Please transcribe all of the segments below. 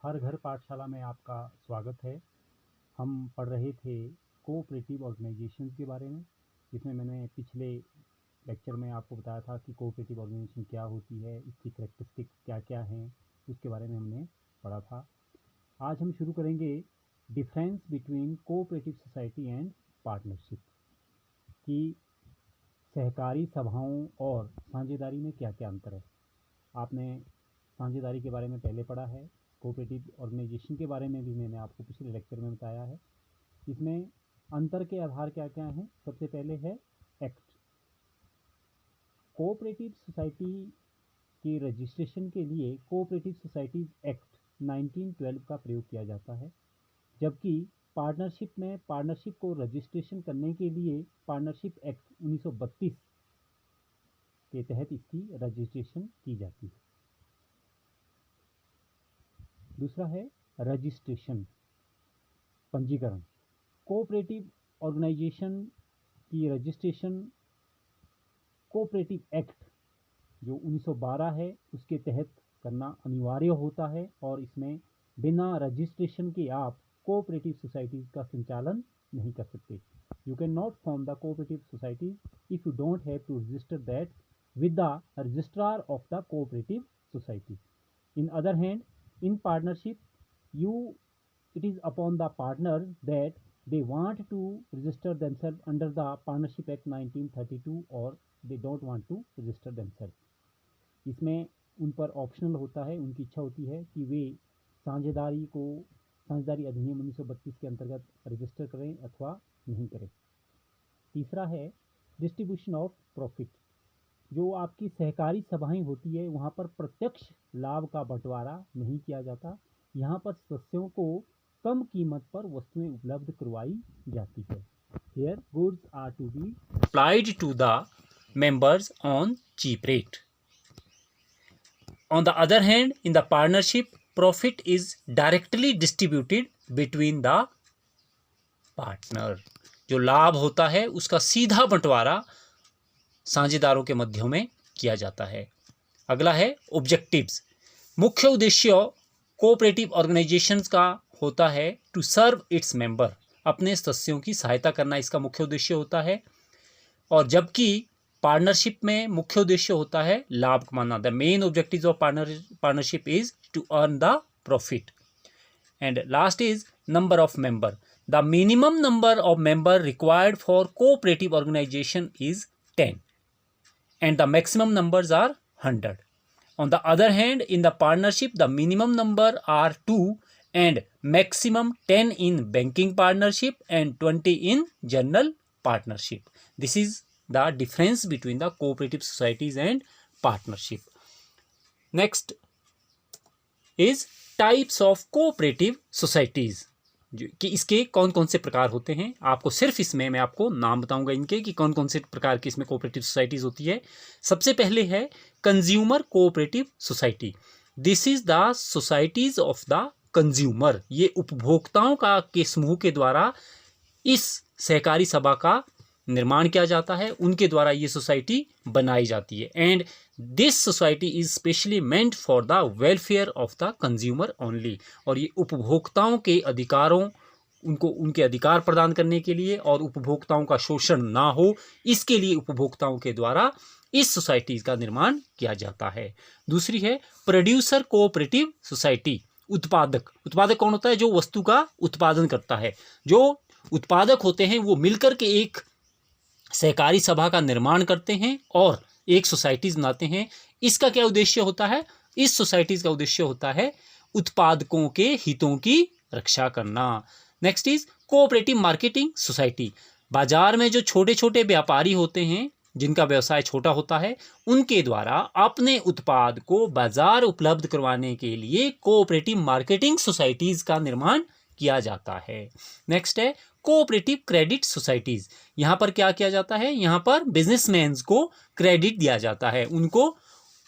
हर घर पाठशाला में आपका स्वागत है। हम पढ़ रहे थे कोऑपरेटिव ऑर्गेनाइजेशंस के बारे में, जिसमें मैंने पिछले लेक्चर में आपको बताया था कि कोऑपरेटिव ऑर्गेनाइजेशन क्या होती है, इसकी कैरेक्टरिस्टिक्स क्या क्या हैं, उसके बारे में हमने पढ़ा था। आज हम शुरू करेंगे difference between cooperative society and partnership, कि सहकारी सभाओं और साझेदारी में क्या क्या अंतर है। आपने साझेदारी के बारे में पहले पढ़ा है, कोऑपरेटिव ऑर्गेनाइजेशन के बारे में भी मैंने आपको पिछले लेक्चर में बताया है। इसमें अंतर के आधार क्या क्या हैं। सबसे पहले है एक्ट। कोऑपरेटिव सोसाइटी के रजिस्ट्रेशन के लिए कोऑपरेटिव सोसाइटीज़ एक्ट 1912 का प्रयोग किया जाता है, जबकि पार्टनरशिप में पार्टनरशिप को रजिस्ट्रेशन करने के लिए पार्टनरशिप एक्ट 1932 के तहत इसकी रजिस्ट्रेशन की जाती है। दूसरा है रजिस्ट्रेशन, पंजीकरण। कोऑपरेटिव ऑर्गेनाइजेशन की रजिस्ट्रेशन कोऑपरेटिव एक्ट जो 1912 है उसके तहत करना अनिवार्य होता है, और इसमें बिना रजिस्ट्रेशन के आप कोऑपरेटिव सोसाइटीज़ का संचालन नहीं कर सकते। You can not form the cooperative societies if you don't have to register that with the registrar of the cooperative society. In other hand, in partnership, it is upon the partners that they want to register themselves under the Partnership Act 1932 or they don't want to register themselves. इसमें उन पर optional होता है, उनकी इच्छा होती है कि वे साझेदारी अधिनियम 1932 के अंतर्गत रजिस्टर करें अथवा नहीं करें। तीसरा है डिस्ट्रीब्यूशन ऑफ प्रॉफिट। जो आपकी सहकारी सभाएं होती है वहाँ पर प्रत्यक्ष लाभ का बंटवारा नहीं किया जाता। यहाँ पर सदस्यों को कम कीमत पर वस्तुएं उपलब्ध करवाई जाती है। Here goods are to be supplied to the members on cheap rate. On the other hand, in the partnership, profit is directly distributed between the partner. जो लाभ होता है उसका सीधा बंटवारा साझेदारों के मध्य में किया जाता है। अगला है ऑब्जेक्टिव्स। मुख्य उद्देश्य कोऑपरेटिव ऑर्गेनाइजेशंस का होता है टू सर्व इट्स मेंबर, अपने सदस्यों की सहायता करना इसका मुख्य उद्देश्य होता है। और जबकि पार्टनरशिप में मुख्य उद्देश्य होता है लाभ कमाना। The main objective of partnership is to earn the profit. And last is number of member. The minimum number of member required for cooperative organization is 10 and the maximum numbers are 100. On the other hand, in the partnership, the minimum number are 2 and maximum 10 in banking partnership and 20 in general partnership. This is the difference between the cooperative societies and partnership. Next is types of cooperative societies. कि इसके कौन कौन से प्रकार होते हैं। आपको सिर्फ इसमें मैं आपको नाम बताऊंगा इनके कि कौन कौन से प्रकार की इसमें कोऑपरेटिव सोसाइटीज होती है। सबसे पहले है consumer cooperative society. This is the societies of the consumer. ये उपभोक्ताओं का के समूह के द्वारा इस सहकारी सभा का निर्माण किया जाता है, उनके द्वारा ये सोसाइटी बनाई जाती है। And this society is specially meant for the welfare of the consumer only. और ये उपभोक्ताओं के अधिकारों उनको उनके अधिकार प्रदान करने के लिए और उपभोक्ताओं का शोषण ना हो, इसके लिए उपभोक्ताओं के द्वारा इस सोसाइटी का निर्माण किया जाता है। दूसरी है प्रोड्यूसर कोऑपरेटिव सोसाइटी। उत्पादक कौन होता है? जो वस्तु का उत्पादन करता है। जो उत्पादक होते हैं वो मिलकर के एक सहकारी सभा का निर्माण करते हैं और एक सोसाइटीज बनाते हैं। इसका क्या उद्देश्य होता है? इस सोसाइटीज का उद्देश्य होता है उत्पादकों के हितों की रक्षा करना। Next is cooperative marketing society. बाजार में जो छोटे छोटे व्यापारी होते हैं, जिनका व्यवसाय छोटा होता है, उनके द्वारा अपने उत्पाद को बाजार उपलब्ध करवाने के लिए कोऑपरेटिव मार्केटिंग सोसाइटीज का निर्माण किया जाता है। नेक्स्ट है कोऑपरेटिव क्रेडिट सोसाइटीज। यहाँ पर क्या किया जाता है? यहाँ पर बिजनेसमैन्स को क्रेडिट दिया जाता है, उनको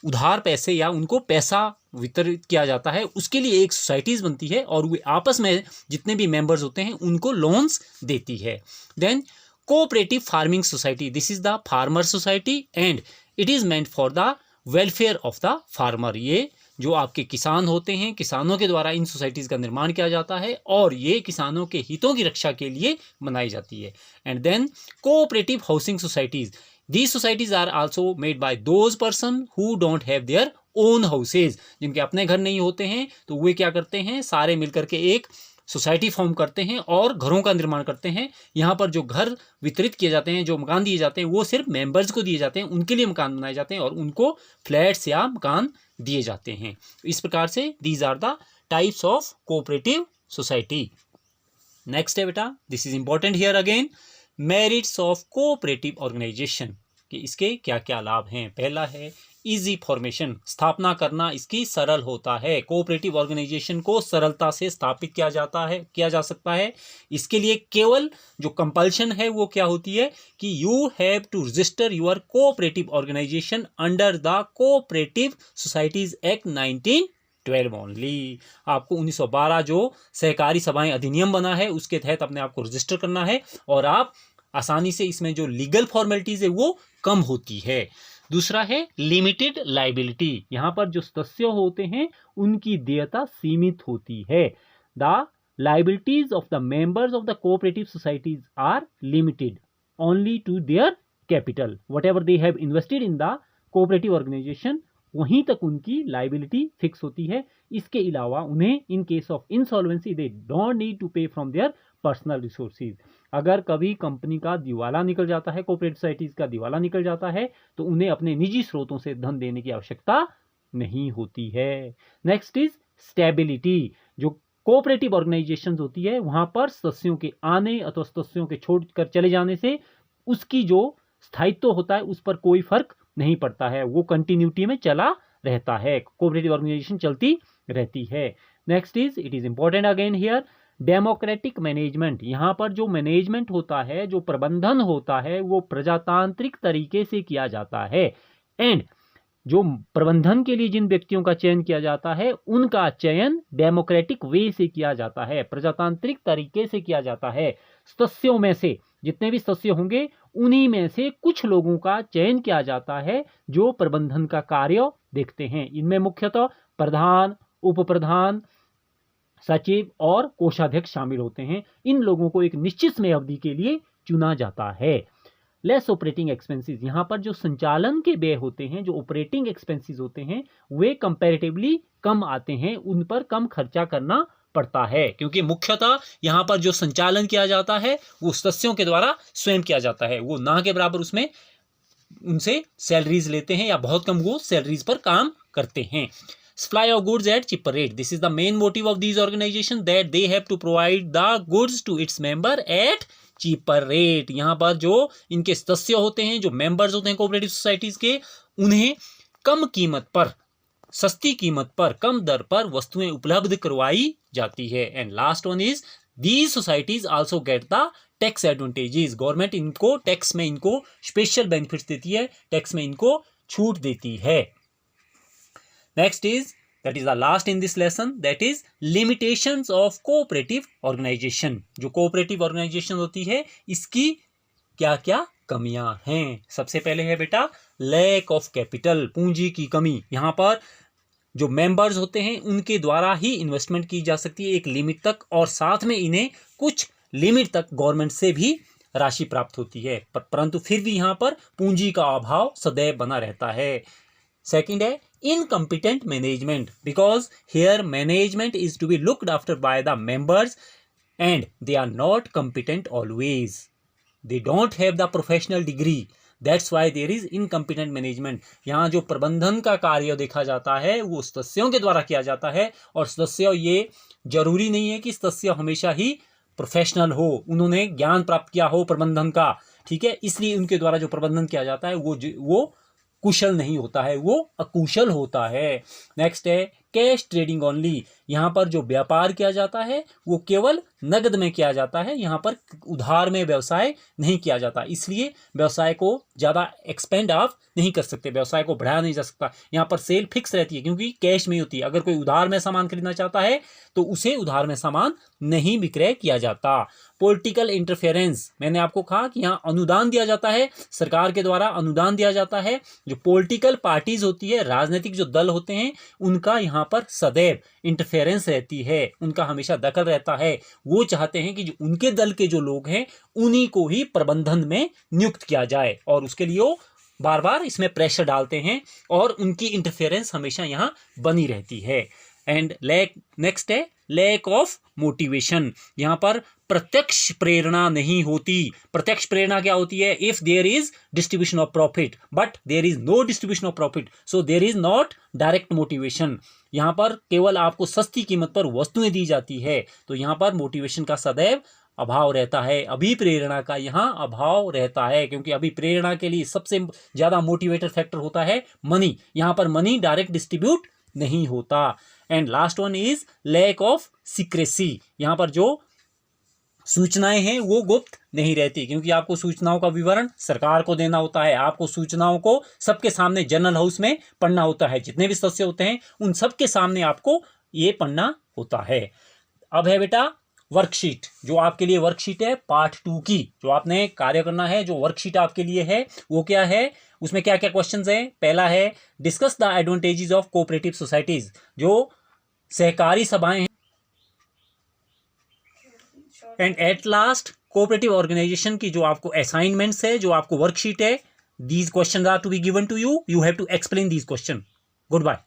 उधार पैसे या उनको पैसा वितरित किया जाता है। उसके लिए एक सोसाइटीज बनती है और वे आपस में जितने भी मेंबर्स होते हैं उनको लोन्स देती है। Then cooperative farming society. This is the farmer society and it is meant for the welfare of the farmer. ये जो आपके किसान होते हैं, किसानों के द्वारा इन सोसाइटीज़ का निर्माण किया जाता है और ये किसानों के हितों की रक्षा के लिए बनाई जाती है। And then cooperative housing societies, these societies are also made by those person who don't have their own houses, जिनके अपने घर नहीं होते हैं, तो वे क्या करते हैं, सारे मिलकर के एक सोसाइटी फॉर्म करते हैं और घरों का निर्माण करते हैं। यहाँ पर जो घर वितरित किए जाते हैं, जो मकान दिए जाते हैं, वो सिर्फ मेंबर्स को दिए जाते हैं, उनके लिए मकान बनाए जाते हैं और उनको फ्लैट्स या मकान दिए जाते हैं। इस प्रकार से these are the types of cooperative society. Next है बेटा, this is important here again, merits of cooperative organization, कि इसके क्या क्या लाभ हैं। पहला है इजी फॉर्मेशन, स्थापना करना इसकी सरल होता है। कोऑपरेटिव ऑर्गेनाइजेशन को सरलता से स्थापित किया जा सकता है। इसके लिए केवल जो कंपल्शन है वो क्या होती है कि you have to register your cooperative organization under the cooperative societies act 1912 only. आपको 1912 जो सहकारी सभाएं अधिनियम बना है उसके तहत अपने आप को रजिस्टर करना है और आप आसानी से इसमें जो लीगल फॉर्मेलिटीज है वो कम होती है। दूसरा है लिमिटेड लाइबिलिटी, यहाँ पर जो सदस्य होते हैं उनकी देयता सीमित होती है। The liabilities of the members of the cooperative societies are limited only to their capital, whatever they have invested in the cooperative organization, वहीं तक उनकी लाइबिलिटी फिक्स होती है। इसके अलावा उन्हें in case of insolvency they don't need to pay from their personal resources. अगर कभी कंपनी का दिवाला निकल जाता है, कोऑपरेटिव सोसाइटीज का दिवाला निकल जाता है, तो उन्हें अपने निजी स्रोतों से धन देने की आवश्यकता नहीं होती है। नेक्स्ट इज स्टेबिलिटी, जो कोऑपरेटिव ऑर्गेनाइजेशंस होती है वहां पर सदस्यों के आने अथवा सदस्यों के छोड़कर चले जाने से उसकी जो स्थायित्व होता है उस पर कोई फर्क नहीं पड़ता है, वो कंटिन्यूटी में चला रहता है, कोऑपरेटिव ऑर्गेनाइजेशन चलती रहती है। Next is, it is important again here, democratic management, यहाँ पर जो मैनेजमेंट होता है, जो प्रबंधन होता है, वो प्रजातांत्रिक तरीके से किया जाता है। एंड जो प्रबंधन के लिए जिन व्यक्तियों का चयन किया जाता है उनका चयन डेमोक्रेटिक वे से किया जाता है, प्रजातांत्रिक तरीके से किया जाता है। सदस्यों में से जितने भी सदस्य होंगे उन्हीं में से कुछ लोगों का चयन किया जाता है जो प्रबंधन का कार्य देखते हैं। इनमें मुख्यतः प्रधान, उप प्रधान, सचिव और कोषाध्यक्ष शामिल होते हैं। इन लोगों को एक निश्चित समय अवधि के लिए चुना जाता है। लेस ऑपरेटिंग एक्सपेंसेस, यहाँ पर जो संचालन के व्यय होते हैं, जो ऑपरेटिंग एक्सपेंसेस होते हैं, वे कंपैरेटिवली कम आते हैं, उन पर कम खर्चा करना पड़ता है, क्योंकि मुख्यतः यहाँ पर जो संचालन किया जाता है वो सदस्यों के द्वारा स्वयं किया जाता है। वो ना के बराबर उसमें उनसे सैलरीज लेते हैं या बहुत कम वो सैलरीज पर काम करते हैं। Supply of goods at cheaper rate. This is the main motive of these organizations, that they have to provide the goods to its member at cheaper rate. यहाँ पर जो इनके सदस्य होते हैं, जो मेंबर्स होते हैं कोऑपरेटिव सोसाइटीज के, उन्हें कम कीमत पर, सस्ती कीमत पर, कम दर पर वस्तुएं उपलब्ध करवाई जाती है। And last one is, these societies also get the tax advantages. Government इनको टैक्स में इनको स्पेशल बेनिफिट्स देती है, टैक्स में इनको छूट देती है। Next is, that is the last in this lesson, that is limitations of cooperative organization. जो cooperative organization होती है इसकी क्या क्या कमियां हैं। सबसे पहले है बेटा lack of capital, पूंजी की कमी। यहाँ पर जो मेंबर्स होते हैं उनके द्वारा ही इन्वेस्टमेंट की जा सकती है एक लिमिट तक, और साथ में इन्हें कुछ लिमिट तक गवर्नमेंट से भी राशि प्राप्त होती है, परंतु फिर भी यहाँ पर पूंजी का अभाव सदैव बना रहता है। सेकंड है incompetent management, because here management is to be looked after by the members and they are not competent always. They don't have the professional degree. That's why there is incompetent management. यहाँ जो प्रबंधन का कार्य देखा जाता है वो सदस्यों के द्वारा किया जाता है, और सदस्य, ये जरूरी नहीं है कि सदस्य हमेशा ही प्रोफेशनल हो, उन्होंने ज्ञान प्राप्त किया हो प्रबंधन का, ठीक है, इसलिए उनके द्वारा जो प्रबंधन किया जाता है वो कुशल नहीं होता है, वो अकुशल होता है। नेक्स्ट है कैश ट्रेडिंग ओनली। यहाँ पर जो व्यापार किया जाता है वो केवल नगद में किया जाता है, यहाँ पर उधार में व्यवसाय नहीं किया जाता, इसलिए व्यवसाय को ज़्यादा एक्सपेंड आप नहीं कर सकते, व्यवसाय को बढ़ाया नहीं जा सकता। यहाँ पर सेल फिक्स रहती है क्योंकि कैश में होती है। अगर कोई उधार में सामान खरीदना चाहता है तो उसे उधार में सामान नहीं विक्रय किया जाता। पॉलिटिकल इंटरफेरेंस, मैंने आपको कहा कि यहाँ अनुदान दिया जाता है, सरकार के द्वारा अनुदान दिया जाता है। जो पॉलिटिकल पार्टीज होती है, राजनीतिक जो दल होते हैं, उनका यहाँ पर सदैव इंटरफेरेंस रहती है, उनका हमेशा दखल रहता है। वो चाहते हैं कि जो उनके दल के जो लोग हैं उन्हीं को ही प्रबंधन में नियुक्त किया जाए, और उसके लिए वो बार बार इसमें प्रेशर डालते हैं और उनकी इंटरफेरेंस हमेशा यहाँ बनी रहती है। एंड नेक्स्ट है लैक ऑफ मोटिवेशन। यहाँ पर प्रत्यक्ष प्रेरणा नहीं होती। प्रत्यक्ष प्रेरणा क्या होती है? If there is distribution of profit but there is no distribution of profit, so there is not direct motivation. यहाँ पर केवल आपको सस्ती कीमत पर वस्तुएं दी जाती है, तो यहाँ पर मोटिवेशन का सदैव अभाव रहता है, अभिप्रेरणा का यहाँ अभाव रहता है, क्योंकि अभिप्रेरणा के लिए सबसे ज़्यादा मोटिवेटर फैक्टर होता है मनी। यहाँ पर मनी डायरेक्ट डिस्ट्रीब्यूट नहीं होता। And last one is lack of secrecy. यहाँ पर जो सूचनाएं हैं वो गुप्त नहीं रहती, क्योंकि आपको सूचनाओं का विवरण सरकार को देना होता है, आपको सूचनाओं को सबके सामने जनरल हाउस में पढ़ना होता है, जितने भी सदस्य होते हैं उन सबके सामने आपको ये पढ़ना होता है। अब है बेटा वर्कशीट, जो आपके लिए वर्कशीट है पार्ट 2 की, जो आपने कार्य करना है, जो वर्कशीट आपके लिए है वो क्या है, उसमें क्या क्या क्वेश्चंस हैं। पहला है discuss the advantages of cooperative societies, जो सहकारी सभाएं हैं। And at last cooperative organization की जो आपको असाइनमेंट्स है, जो आपको वर्कशीट है, these questions are to be given to you, you have to explain these question. Good bye.